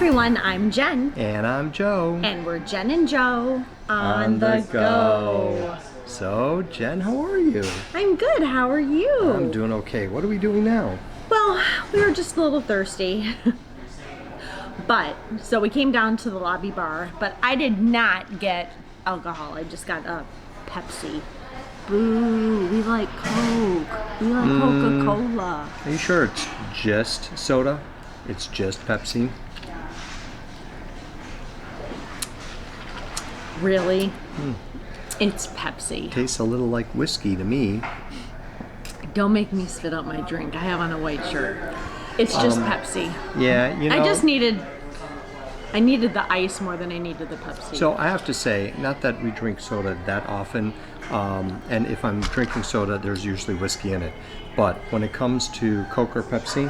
everyone, I'm Jen. And I'm Joe. And we're Jen and Joe on the go. So, Jen, how are you? I'm good, how are you? I'm doing okay. What are we doing now? Well, we were just a little thirsty. So we came down to the lobby bar, but I did not get alcohol. I just got a Pepsi. Boo, we like Coke. We like Coca-Cola. Are you sure it's just soda? It's just Pepsi? Really? It's Pepsi. Tastes a little like whiskey to me. Don't make me spit out my drink. I have on a white shirt. It's just Pepsi. Yeah, you know. I needed the ice more than I needed the Pepsi. So I have to say, not that we drink soda that often, and if I'm drinking soda, there's usually whiskey in it. But when it comes to Coke or Pepsi,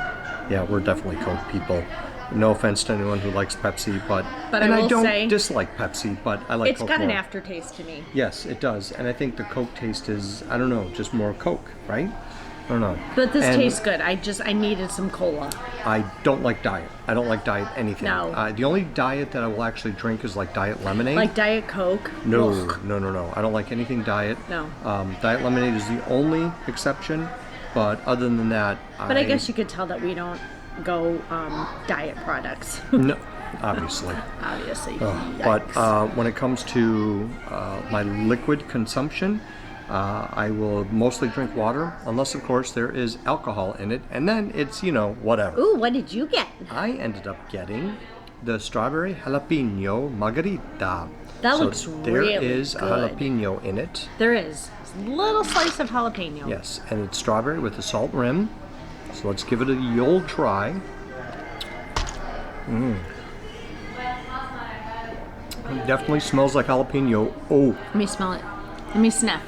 yeah, we're definitely Coke people. No offense to anyone who likes Pepsi, but I don't dislike Pepsi, but I like Coke more. It's got an aftertaste to me. Yes, it does. And I think the Coke taste is, I don't know, just more Coke, right? I don't know. But this tastes good. I needed some cola. I don't like diet. I don't like diet anything. No. The only diet that I will actually drink is like diet lemonade. Like Diet Coke? No. I don't like anything diet. No. Diet lemonade is the only exception, but other than that, But I guess you could tell that we don't go diet products. No, obviously. Obviously. But when it comes to my liquid consumption, I will mostly drink water, unless of course there is alcohol in it, and then it's, whatever. Ooh, what did you get? I ended up getting the strawberry jalapeno margarita. That looks really good. There is a jalapeno in it. There is. A little slice of jalapeno. Yes, and it's strawberry with a salt rim. So let's give it a old try. It definitely smells like jalapeno. Oh. Let me smell it. Let me sniff.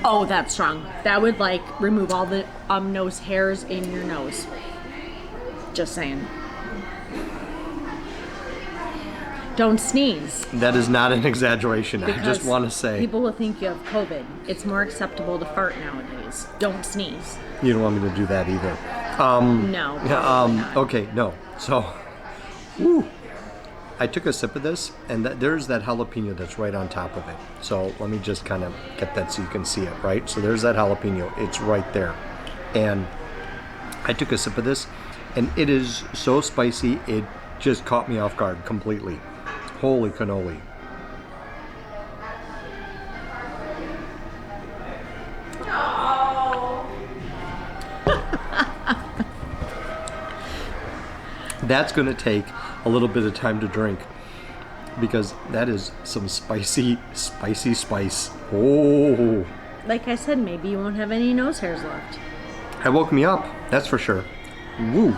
Oh, that's strong. That would remove all the nose hairs in your nose. Just saying. Don't sneeze. That is not an exaggeration. I just want to say. People will think you have COVID. It's more acceptable to fart nowadays. Don't sneeze. You don't want me to do that either. No. Okay, no. So, I took a sip of this, and there's that jalapeno that's right on top of it. So let me just kind of get that so you can see it, right? So there's that jalapeno. It's right there. And I took a sip of this, and it is so spicy, it just caught me off guard completely. Holy cannoli. That's going to take a little bit of time to drink, because that is some spicy spice. Oh. Like I said, maybe you won't have any nose hairs left. It woke me up, that's for sure. Woo.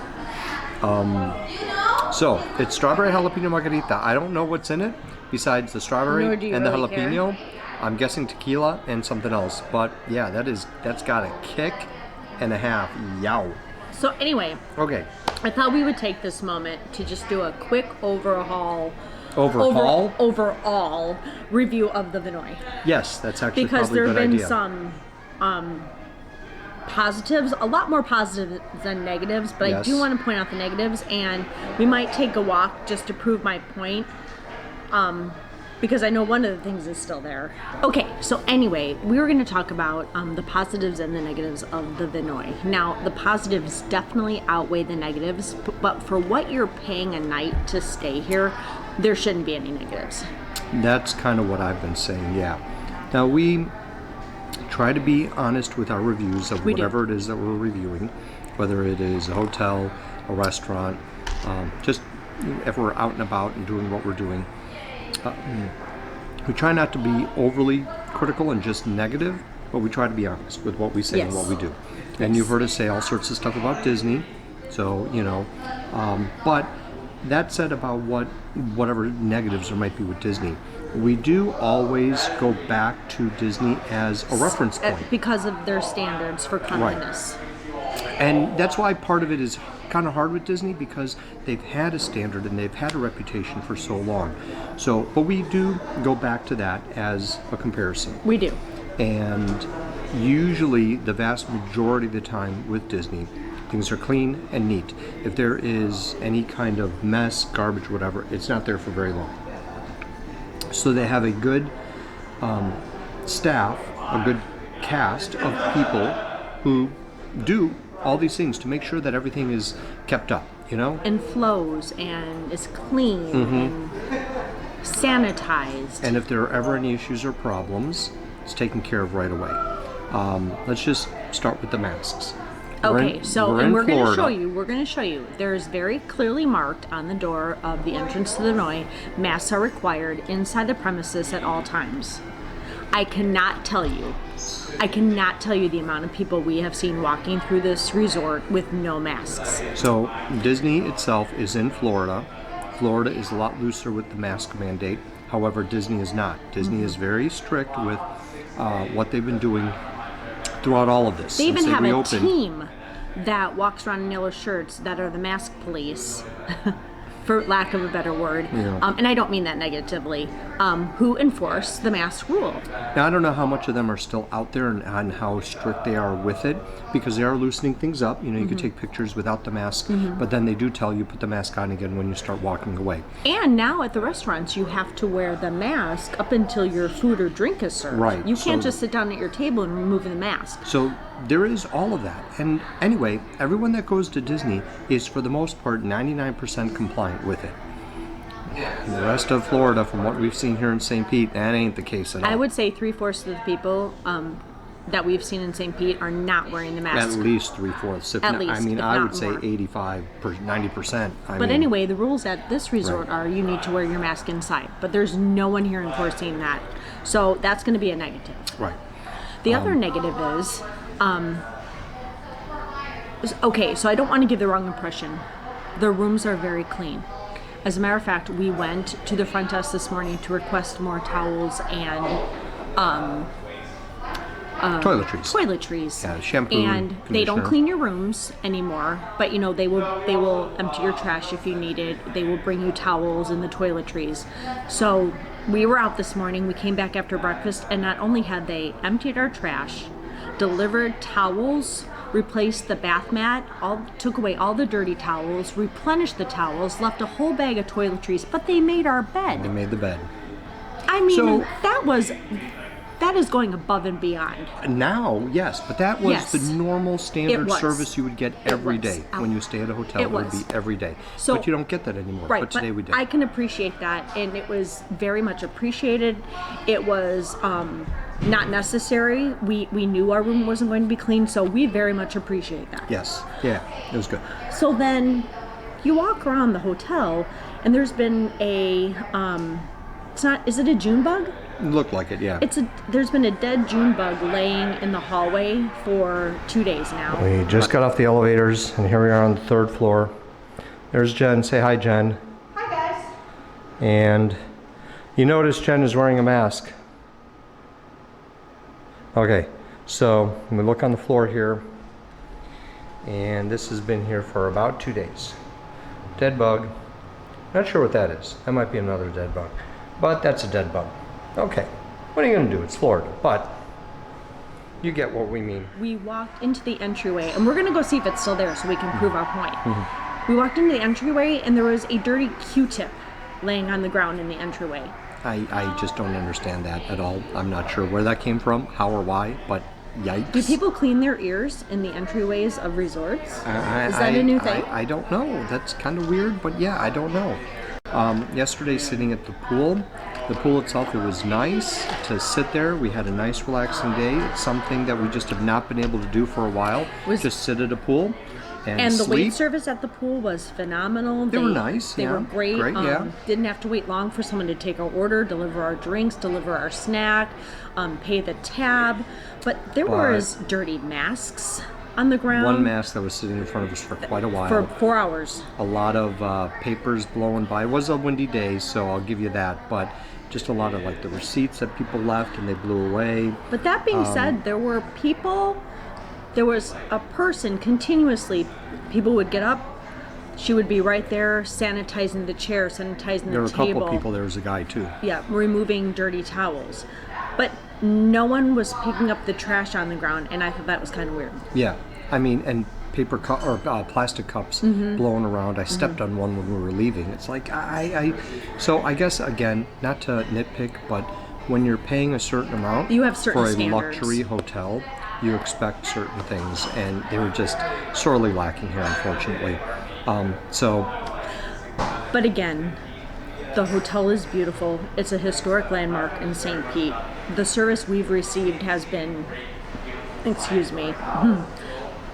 So, it's strawberry jalapeno margarita. I don't know what's in it besides the strawberry and the jalapeno. I'm guessing tequila and something else. But yeah, that's got a kick and a half. Yow. So anyway. Okay. I thought we would take this moment to just do a quick overall review of the Vinoy. Yes, that's actually because probably a good idea. Because there have been some positives, a lot more positives than negatives, but yes. I do want to point out the negatives, and we might take a walk just to prove my point, because I know one of the things is still there. Okay, so anyway, we were going to talk about the positives and the negatives of the Vinoy. Now, the positives definitely outweigh the negatives, but for what you're paying a night to stay here, there shouldn't be any negatives. That's kind of what I've been saying, yeah. Now, we try to be honest with our reviews of whatever it is that we're reviewing, whether it is a hotel, a restaurant, just if we're out and about and doing what we're doing. We try not to be overly critical and just negative, but we try to be honest with what we say and what we do. And you've heard us say all sorts of stuff about Disney, so, but that said about whatever negatives there might be with Disney, we do always go back to Disney as a reference point. Because of their standards for cleanliness. Right. And that's why part of it is kind of hard with Disney, because they've had a standard and they've had a reputation for so long. So, but we do go back to that as a comparison. We do. And usually the vast majority of the time with Disney, Things are clean and neat. If there is any kind of mess, garbage, whatever, it's not there for very long. So they have a good staff, a good cast of people who do all these things to make sure that everything is kept up, you know? And flows and is clean and sanitized. And if there are ever any issues or problems, it's taken care of right away. Let's just start with the masks. Okay, we're going to show you. There's very clearly marked on the door of the entrance to the Vinoy, masks are required inside the premises at all times. I cannot tell you the amount of people we have seen walking through this resort with no masks. So Disney itself is in Florida. Florida is a lot looser with the mask mandate. However, Disney is not. Disney is very strict with what they've been doing throughout all of this. They even have a team that walks around in yellow shirts that are the mask police, for lack of a better word, and I don't mean that negatively, who enforce the mask rule. Now, I don't know how much of them are still out there and how strict they are with it, because they are loosening things up. You know, you can take pictures without the mask, but then they do tell you put the mask on again when you start walking away. And now at the restaurants, you have to wear the mask up until your food or drink is served. Right. You can't just sit down at your table and remove the mask. So there is all of that. And anyway, everyone that goes to Disney is, for the most part, 99% compliant with it. The rest of Florida, from what we've seen here in St. Pete, that ain't the case at all. I would say 3/4 of the people that we've seen in St. Pete are not wearing the mask. At least 3/4. At least, I mean, if I not would say more. 90%. But anyway, the rules at this resort are you need to wear your mask inside. But there's no one here enforcing that. So that's going to be a negative. Right. The other negative is, okay, so I don't want to give the wrong impression. The rooms are very clean. As a matter of fact, we went to the front desk this morning to request more towels and toiletries. Yeah, shampoo, and they don't conditioner. clean your rooms anymore, but you know they will empty your trash if you need it. They will bring you towels and the toiletries. So we were out this morning. We came back after breakfast, and not only had they emptied our trash, delivered towels, replaced the bath mat, took away all the dirty towels, replenished the towels, left a whole bag of toiletries, but they made our bed. They made the bed. I mean, So- that is going above and beyond. Now, yes, but that was Yes. the normal standard It was. service you would get every was. day when you stay at a hotel. It would was. be every day. So- but you don't get that anymore. Right, but today we did. I can appreciate that, and it was very much appreciated. It was not necessary. We knew our room wasn't going to be clean, so we very much appreciate that. Yes. Yeah, it was good. So then you walk around the hotel, and there's been a is it a June bug? It looked like it, yeah. There's been a dead June bug laying in the hallway for 2 days now. We just got off the elevators, and here we are on the 3rd floor. There's Jen. Say hi, Jen. Hi, guys. And you notice Jen is wearing a mask. Okay, so we look on the floor here, and this has been here for about 2 days. Dead bug. Not sure what that is. That might be another dead bug, but that's a dead bug. Okay, what are you going to do? It's Florida, but you get what we mean. We walked into the entryway, and we're going to go see if it's still there so we can prove our point. We walked into the entryway, and there was a dirty Q-tip laying on the ground in the entryway. I just don't understand that at all. I'm not sure where that came from, how or why, but yikes. Do people clean their ears in the entryways of resorts? Is that a new thing? I don't know. That's kind of weird, but yeah, I don't know. Yesterday, sitting at the pool itself, it was nice to sit there. We had a nice, relaxing day. It's something that we just have not been able to do for a while. Just sit at a pool and the sleep. wait service at the pool was phenomenal. They were nice. They were great. Yeah. Didn't have to wait long for someone to take our order, deliver our drinks, deliver our snack, pay the tab. But there was dirty masks on the ground. One mask that was sitting in front of us for quite a while. For 4 hours. A lot of papers blowing by. It was a windy day, so I'll give you that. But just a lot of like the receipts that people left and they blew away. But that being said, there were people. There was a person continuously. People would get up. She would be right there sanitizing the chair, sanitizing the table. There were a couple people. There was a guy too. Yeah, removing dirty towels. But no one was picking up the trash on the ground, and I thought that was kind of weird. Yeah, I mean, and paper cup or plastic cups blowing around. I stepped on one when we were leaving. It's like so I guess again, not to nitpick, but when you're paying a certain amount you have certain for a standards. luxury hotel, you expect certain things, and they were just sorely lacking here, unfortunately. But again, the hotel is beautiful. It's a historic landmark in St. Pete. The service we've received has been,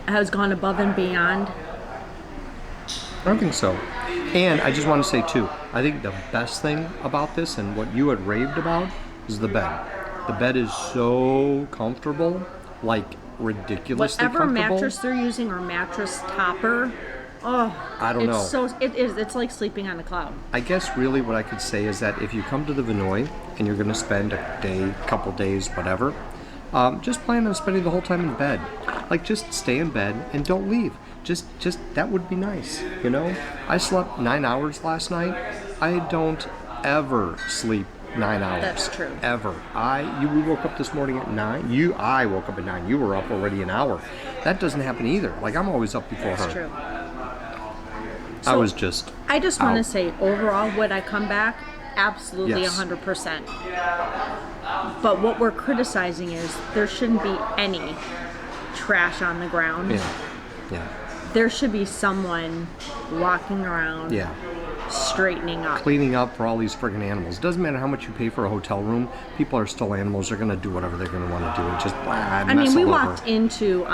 has gone above and beyond. I don't think so. And I just want to say too, I think the best thing about this and what you had raved about is the bed. The bed is so comfortable, like ridiculously Whatever comfortable. mattress they're using or mattress topper, I don't know. It's like sleeping on a cloud. I guess really what I could say is that if you come to the Vinoy and you're going to spend a day, couple days, whatever, just plan on spending the whole time in bed. Like just stay in bed and don't leave. Just that would be nice, you know? I slept 9 hours last night. I don't ever sleep 9 hours. That's true. Ever. We woke up this morning at 9. I woke up at 9. You were up already an hour. That doesn't happen either. Like I'm always up before her. That's true. I was just I just want to say, overall, would I come back? Absolutely, Yes. 100%. But what we're criticizing is there shouldn't be any trash on the ground. Yeah. There should be someone walking around, Yeah. straightening up. Cleaning up for all these friggin' animals. Doesn't matter how much you pay for a hotel room. People are still animals. They're gonna do whatever they're gonna want to do. And just I mean, we walked into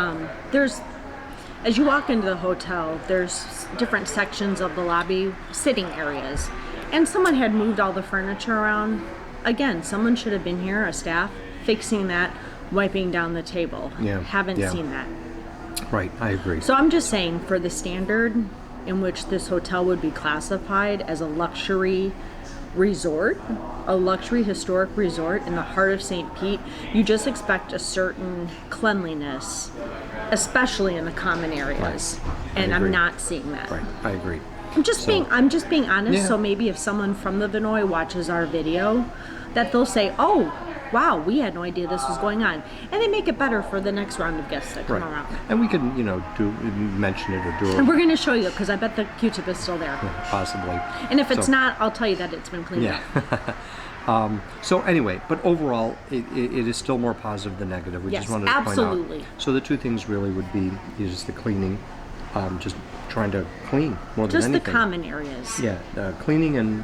as you walk into the hotel, there's different sections of the lobby, sitting areas, and someone had moved all the furniture around. Again, someone should have been here, a staff, fixing that, wiping down the table. Yeah. Haven't Yeah. seen that. Right, I agree. So I'm just saying, for the standard in which this hotel would be classified as a luxury resort, a luxury historic resort in the heart of St. Pete, you just expect a certain cleanliness, especially in the common areas. I And agree. I'm not seeing that. Right, I agree. I'm just being honest. Yeah. So maybe if someone from the Vinoy watches our video, that they'll say, "Oh, wow, we had no idea this was going on," and they make it better for the next round of guests that come around. And we can, mention it or do And it we're going to show you, because I bet the Q-tip is still there. possibly. And if it's So- not, I'll tell you that it's been cleaned Yeah. up. So anyway, but overall, it is still more positive than negative. We Yes, just wanted to absolutely. point out. So the two things really would be just the cleaning, just trying to clean more than Just anything. the common areas. Yeah, cleaning and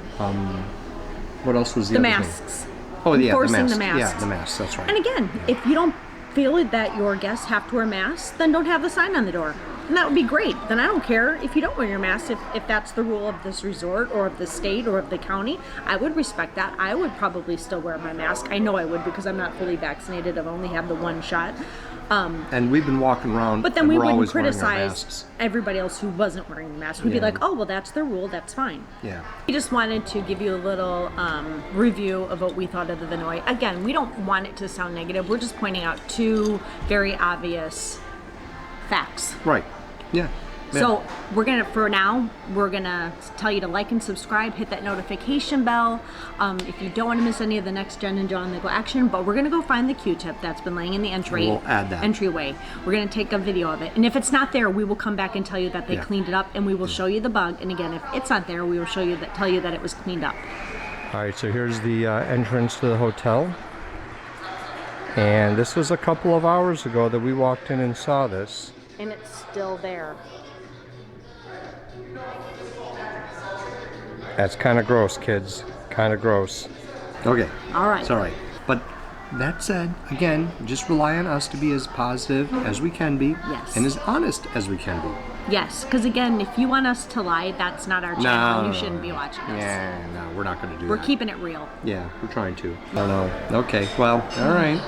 what else was the The other masks. thing? Oh yeah, Enforcing the the masks. masks. Yeah, the masks. That's right. And again, if you don't feel that your guests have to wear masks, then don't have the sign on the door. And that would be great. Then I don't care if you don't wear your mask, if that's the rule of this resort or of the state or of the county. I would respect that. I would probably still wear my mask. I know I would, because I'm not fully vaccinated. I've only had the one shot. And we've been walking around, But then and we we're wouldn't always wearing our criticize masks. everybody else who wasn't wearing the mask. We'd be Yeah. like, oh, well, that's their rule. That's fine. Yeah. We just wanted to give you a little review of what we thought of the Vinoy. Again, we don't want it to sound negative. We're just pointing out two very obvious facts. Right. Yeah. So we're gonna tell you to like and subscribe, hit that notification bell. If you don't want to miss any of the next Jen and John Legal action, but we're gonna go find the Q-tip that's been laying in the We'll add that. entryway. We're gonna take a video of it, and if it's not there, we will come back and tell you that they Yeah. cleaned it up, and we will show you the bug. And again, if it's not there, we will tell you that it was cleaned up. All right, so here's the entrance to the hotel. And this was a couple of hours ago that we walked in and saw this. And it's still there. That's kind of gross, kids. Kind of gross. Okay. All right. It's all right. But that said, again, just rely on us to be as positive as we can be. Yes. And as honest as we can be. Yes, because again, if you want us to lie, that's not our channel. You shouldn't be watching us. Yeah, no, we're not going to do We're that. keeping it real. Yeah, we're trying to. I don't know. Okay, well, all right.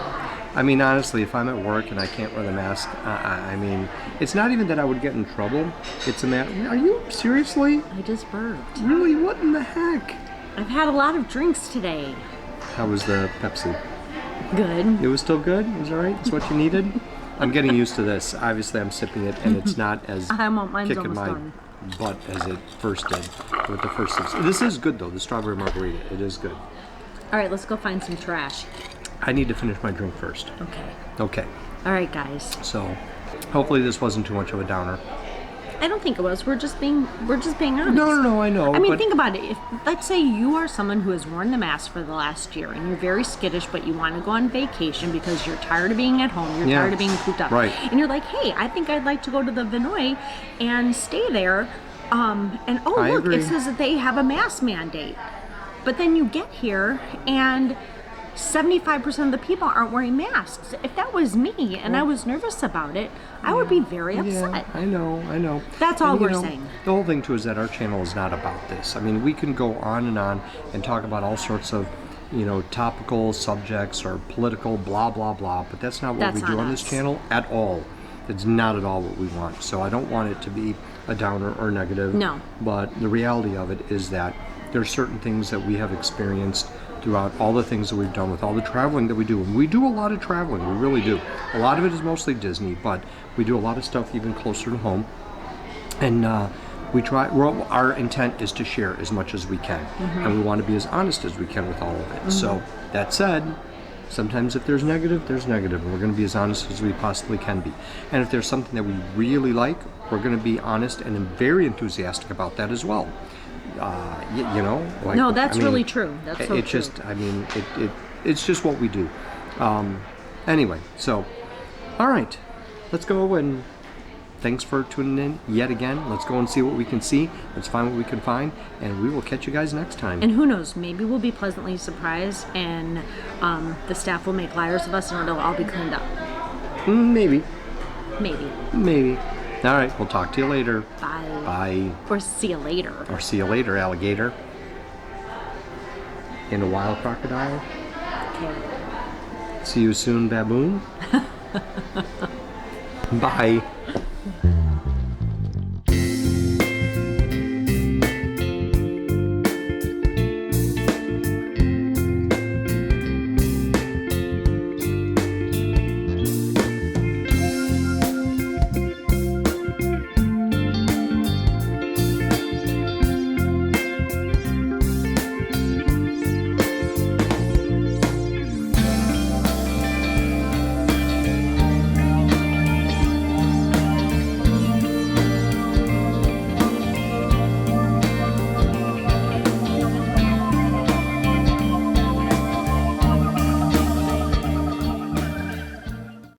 I mean, honestly, if I'm at work and I can't wear the mask, I mean, it's not even that I would get in trouble. It's a matter. Are you seriously? I just burped. Really? What in the heck? I've had a lot of drinks today. How was the Pepsi? Good. It was still good? It was all right? It's what you needed? I'm getting used to this. Obviously, I'm sipping it, and it's not as Mine's kicking almost my done. butt as it first did with the first six. This is good, though, the strawberry margarita. It is good. All right, let's go find some trash. I need to finish my drink first. Okay. Okay. All right, guys. So, Hopefully this wasn't too much of a downer. I don't think it was. We're just being honest. No, I know. I mean, think about it. If, let's say you are someone who has worn the mask for the last year and you're very skittish, but you want to go on vacation because you're tired of being at home, you're tired of being cooped up. Right. And you're like, hey, I think I'd like to go to the Vinoy and stay there. And I look, agree. it says that they have a mask mandate. But then you get here and 75% of the people aren't wearing masks. If that was me and I was nervous about it, I would be very upset. Yeah, I know. That's all And, we're saying. The whole thing too is that our channel is not about this. I mean, we can go on and talk about all sorts of, topical subjects or political blah blah blah, but that's not what we do on this channel at all. It's not at all what we want. So I don't want it to be a downer or negative. No. But the reality of it is that there's certain things that we have experienced throughout all the things that we've done with all the traveling that we do. And we do a lot of traveling, we really do. A lot of it is mostly Disney, but we do a lot of stuff even closer to home. And our intent is to share as much as we can. And we want to be as honest as we can with all of it. So that said, sometimes if there's negative, there's negative. And we're going to be as honest as we possibly can be. And if there's something that we really like, we're going to be honest and very enthusiastic about that as well. No, that's really true. That's so true. It's just what we do. Anyway, so, all right, let's go and thanks for tuning in yet again. Let's go and see what we can see. Let's find what we can find, and we will catch you guys next time. And who knows, maybe we'll be pleasantly surprised and the staff will make liars of us and it'll all be cleaned up. Maybe. All right, we'll talk to you later. Bye. Or see you later. Alligator. And a wild crocodile. Okay. See you soon, baboon. Bye.